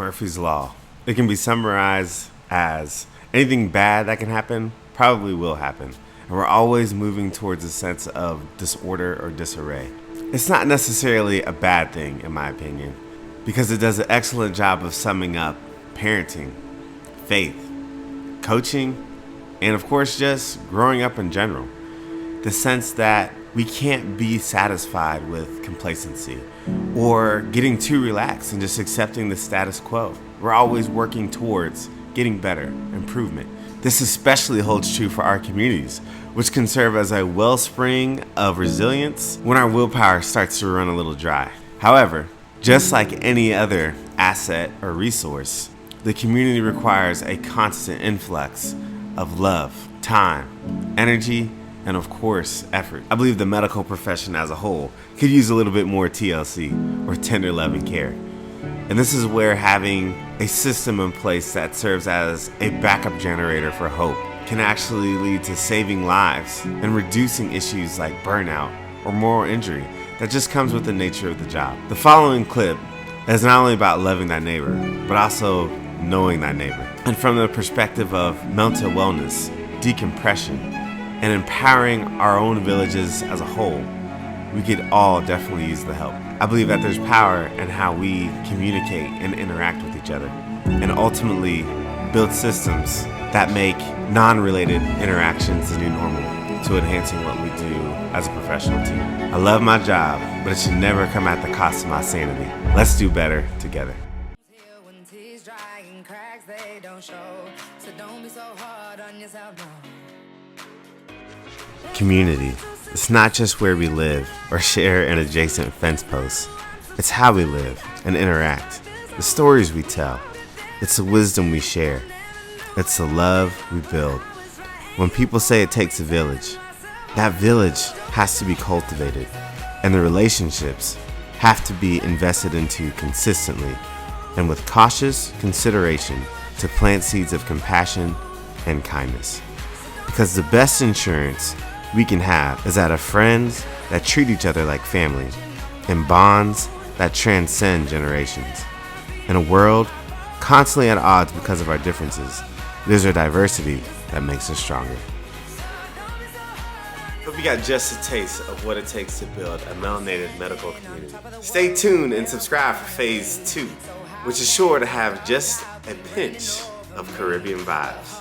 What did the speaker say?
Murphy's Law. It can be summarized as anything bad that can happen probably will happen. And we're always moving towards a sense of disorder or disarray. It's not necessarily a bad thing, in my opinion, because it does an excellent job of summing up parenting, faith, coaching, and of course just growing up in general. The sense that we can't be satisfied with complacency or getting too relaxed and just accepting the status quo. We're always working towards getting better, improvement. This especially holds true for our communities, which can serve as a wellspring of resilience when our willpower starts to run a little dry. However, just like any other asset or resource, the community requires a constant influx of love, time, energy, and of course, effort. I believe the medical profession as a whole could use a little bit more TLC, or tender love and care. And this is where having a system in place that serves as a backup generator for hope can actually lead to saving lives and reducing issues like burnout or moral injury that just comes with the nature of the job. The following clip is not only about loving thy neighbor, but also knowing thy neighbor. And from the perspective of mental wellness, decompression, and empowering our own villages as a whole, we could all definitely use the help. I believe that there's power in how we communicate and interact with each other, and ultimately build systems that make non-related interactions the new normal to enhancing what we do as a professional team. I love my job, but it should never come at the cost of my sanity. Let's do better together. Community. It's not just where we live or share an adjacent fence post. It's how we live and interact. The stories we tell. It's the wisdom we share. It's the love we build. When people say it takes a village, that village has to be cultivated, and the relationships have to be invested into consistently and with cautious consideration to plant seeds of compassion and kindness. Because the best insurance we can have is that of friends that treat each other like family, and bonds that transcend generations. In a world constantly at odds because of our differences, it is our diversity that makes us stronger. Hope you got just a taste of what it takes to build a melanated medical community. Stay tuned and subscribe for Phase 2, which is sure to have just a pinch of Caribbean vibes.